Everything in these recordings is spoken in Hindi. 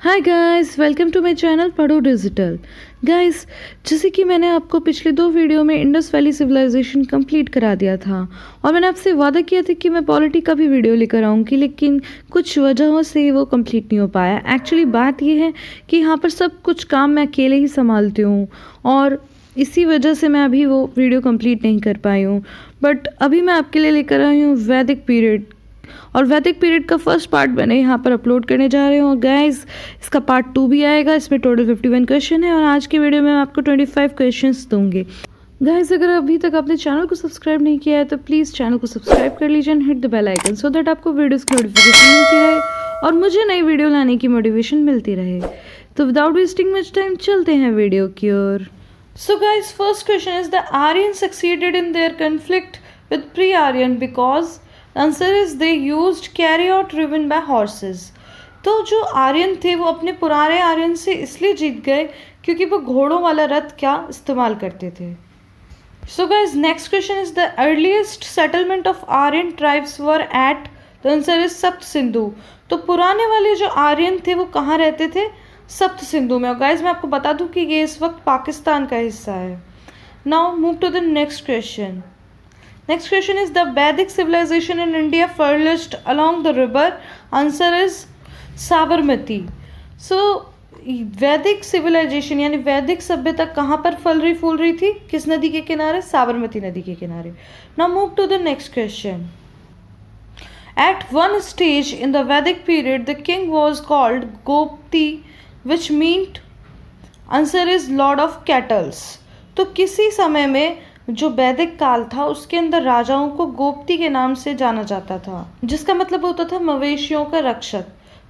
Hi guys, welcome to my channel पढ़ो डिजिटल। गाइस, जैसे कि मैंने आपको पिछले 2 वीडियो में इंडस वैली सिविलाइजेशन कंप्लीट करा दिया था और मैंने आपसे वादा किया था कि मैं पॉलिटी का भी वीडियो लेकर आऊँगी, लेकिन कुछ वजहों से वो कंप्लीट नहीं हो पाया। एक्चुअली बात ये है कि यहाँ पर सब कुछ काम मैं अकेले ही संभालती हूँ और इसी वजह से मैं अभी वो वीडियो कंप्लीट नहीं कर पाई हूँ। बट अभी मैं आपके लिए लेकर आई हूँ वैदिक पीरियड, और वैदिक पीरियड का फर्स्ट पार्ट मैंने यहाँ पर अपलोड करने जा रही हूँ। गाइस, इसका पार्ट 2 भी आएगा। इसमें टोटल 51 क्वेश्चन है और आज की वीडियो में मैं आपको 25 क्वेश्चंस दूंगी। गाइस, अगर अभी तक आपने चैनल को सब्सक्राइब नहीं किया है तो प्लीज़ चैनल को सब्सक्राइब कर लीजिए and hit the bell icon so that आपको वीडियोज़ की नोटिफिकेशन मिलती रहे और मुझे नई वीडियो लाने की मोटिवेशन मिलती रहे। तो विदाउट वेस्टिंग मच टाइम चलते हैं वीडियो की ओर। So guys, first question is the Aryans succeeded in their conflict with pre-Aryan because answer is they used chariot driven by horses। तो जो आर्यन थे वो अपने पुराने आर्यन से इसलिए जीत गए क्योंकि वो घोड़ों वाला रथ क्या इस्तेमाल करते थे। So guys, next question is the earliest settlement of Aryan tribes were at, the answer is Sapta Sindhu. तो पुराने वाले जो आर्यन थे वो कहाँ रहते थे? सप्त सिंधु में। और गाइज, मैं आपको बता दूं कि ये इस वक्त पाकिस्तान का हिस्सा है। Now move to the next question. Next question is the Vedic civilization in India flourished along the river. Answer is Sabarmati. So वैदिक सिविलाइजेशन यानी वैदिक सभ्यता कहाँ पर फल रही फूल रही थी? किस नदी के किनारे? साबरमती नदी के किनारे। Now move to the next question. At one stage in the Vedic period, the king was called Gopti, which meant answer is Lord of Cattles. तो किसी समय में जो वैदिक काल था उसके अंदर राजाओं को गोप्ती के नाम से जाना जाता था, जिसका मतलब होता था मवेशियों का रक्षक।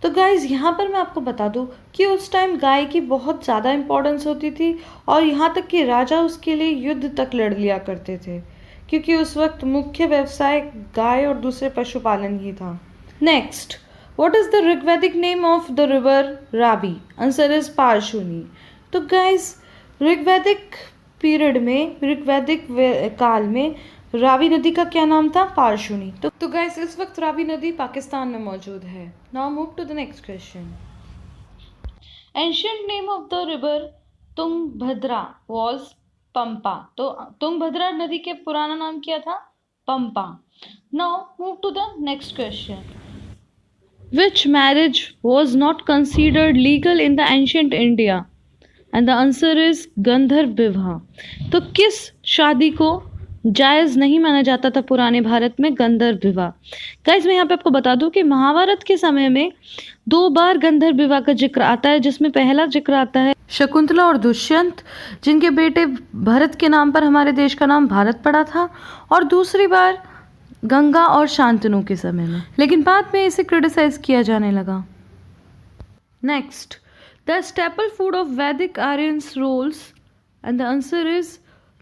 तो गाइज, यहाँ पर मैं आपको बता दूँ कि उस टाइम गाय की बहुत ज़्यादा इम्पोर्टेंस होती थी और यहाँ तक कि राजा उसके लिए युद्ध तक लड़ लिया करते थे क्योंकि उस वक्त मुख्य व्यवसाय गाय और दूसरे पशुपालन ही था। Next, what is the Rigvedic name of the river Ravi? Answer is Parushni. तो गाइज, ऋग्वैदिक पीरियड में, ऋग्वैदिक काल में रावी नदी का क्या नाम था? पारशुनी। तो गाइस, इस वक्त रावी नदी पाकिस्तान में मौजूद है। Now move to the next question. Ancient name of the river Tungabhadra was Pampa. तो तुंगभद्रा नदी के पुराना नाम क्या था? Pampa. Now move to the next question. Which marriage was not considered legal in the ancient India? And the answer is गंधर्व विवाह। तो किस शादी को जायज़ नहीं माना जाता था पुराने भारत में? गंधर्व विवाह। गाइस, मैं यहाँ पे आपको बता दूं कि महाभारत के समय में 2 बार गंधर्व विवाह का जिक्र आता है, जिसमें पहला जिक्र आता है शकुंतला और दुष्यंत, जिनके बेटे भरत के नाम पर हमारे देश का नाम भारत पड़ा था, और दूसरी बार गंगा और शांतनु के समय में, लेकिन बाद में इसे क्रिटिसाइज किया जाने लगा। Next, the staple food of Vedic Aryans rolls, and the answer is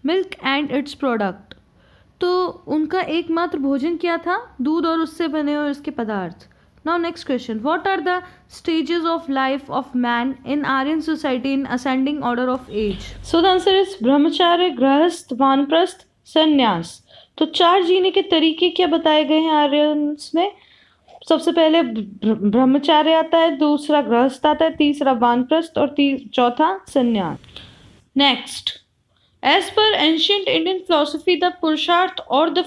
milk and its product। तो उनका एकमात्र भोजन क्या था? दूध और उससे बने हुए उसके पदार्थ। Now next question, what are the stages of life of man in Aryan society in ascending order of age? So the answer is ब्रह्मचार्य, गृहस्थ, वानप्रस्थ, संन्यास। तो 4 जीने के तरीके क्या बताए गए हैं आर्यंस में? सबसे पहले ब्रह्मचार्य आता है, दूसरा गृहस्थ आता है, तीसरा वानप्रस्थ और चौथा संन्यास। Next, as per ancient Indian philosophy the purushartha और the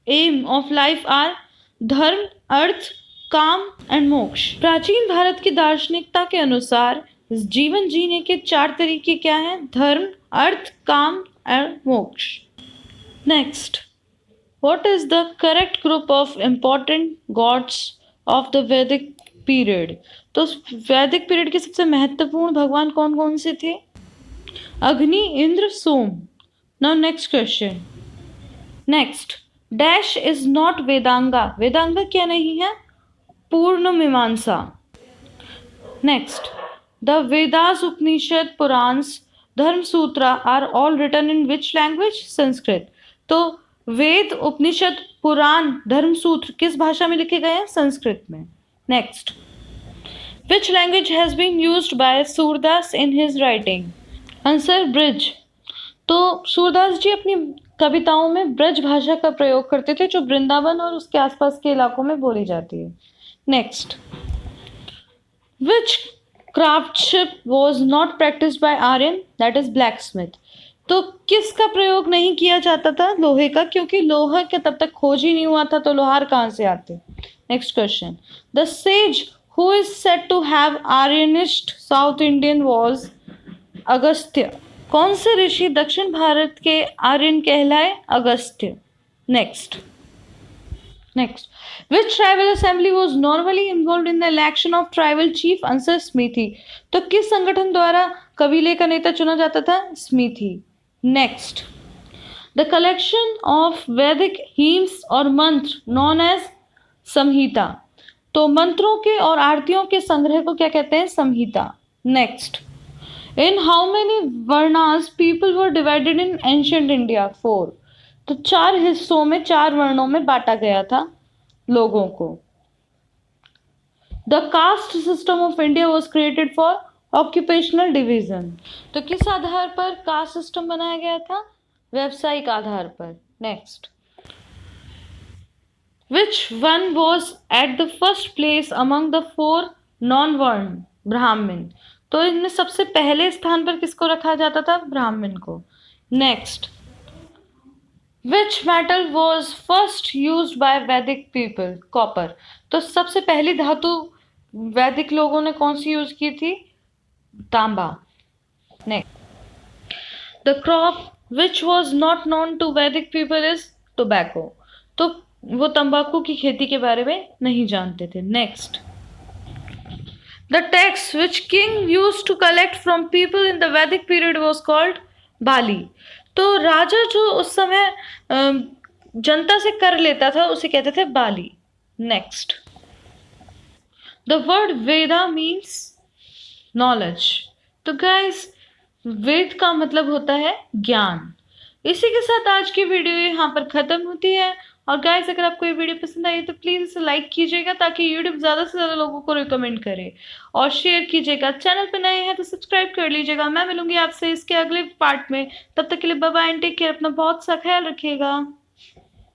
aim of life are dharma, artha, काम एंड मोक्ष। प्राचीन भारत की दार्शनिकता के अनुसार जीवन जीने के 4 तरीके क्या हैं? धर्म, अर्थ, काम और मोक्ष। Next, what is the correct group of important gods of the Vedic period? तो वैदिक पीरियड के सबसे महत्वपूर्ण भगवान कौन कौन से थे? Agni, Indra, Soma. Now next question. Next, dash is not Vedanga. Vedanga क्या नहीं है? Purna Mimamsa. Next, the Vedas, Upanishad, Puranas, Dharma Sutra are all written in which language? Sanskrit. तो वेद, उपनिषद, पुराण, धर्मसूत्र किस भाषा में लिखे गए हैं? संस्कृत में। Next, which language has been used by Surdas in his writing? Answer Braj. तो सूरदास जी अपनी कविताओं में ब्रज भाषा का प्रयोग करते थे जो वृंदावन और उसके आसपास के इलाकों में बोली जाती है। Next, which craftship was not practised by Aryan, that is blacksmith. तो किसका प्रयोग नहीं किया जाता था? लोहे का, क्योंकि लोहा का तब तक खोज ही नहीं हुआ था, तो लोहार कहाँ से आते? Next question, the sage who is said to have Aryanised south Indian was Agastya. कौन से ऋषि दक्षिण भारत के आर्यन कहलाए? Agastya. Next which tribal assembly was normally involved in the election of tribal chief? Answer smithy. तो किस संगठन द्वारा कबीले का नेता चुना जाता था? Smithy. Next, the collection of वैदिक हीम्स और मंत्र नॉन एज संहिता। तो मंत्रों के और आरतियों के संग्रह को क्या कहते हैं? Samhita. Next, in how many varnas people were divided in ancient India? 4। तो 4 हिस्सों में, 4 वर्णों में बांटा गया था लोगों को। The caste system of India was created for occupational division. तो किस आधार पर कास्ट सिस्टम बनाया गया था? व्यावसायिक आधार पर। Next, which one was at the first place among the 4 non वर्ण? ब्राह्मण। तो इनमें सबसे पहले स्थान पर किसको रखा जाता था? ब्राह्मण को। Next, Which metal was first used by Vedic people? Copper। तो सबसे पहली धातु वैदिक लोगों ने कौन सी यूज की थी? तांबा। Next, the crop which was not known to Vedic people is tobacco। तो वो तंबाकू की खेती के बारे में नहीं जानते थे। Next, the tax which king used to collect from people in the Vedic period was called बाली। तो राजा जो उस समय जनता से कर लेता था उसे कहते थे bali. Next, the word Veda means knowledge. तो गाइस, वेद का मतलब होता है ज्ञान। इसी के साथ आज की वीडियो यहाँ पर खत्म होती है। और गाइस, अगर आपको ये वीडियो पसंद आई तो प्लीज़ इसे लाइक कीजिएगा ताकि यूट्यूब ज़्यादा से ज़्यादा लोगों को रिकमेंड करे, और शेयर कीजिएगा। चैनल पर नए हैं तो सब्सक्राइब कर लीजिएगा। मैं मिलूंगी आपसे इसके अगले पार्ट में। तब तक के लिए bye bye and take care. अपना बहुत सा ख्याल रखिएगा।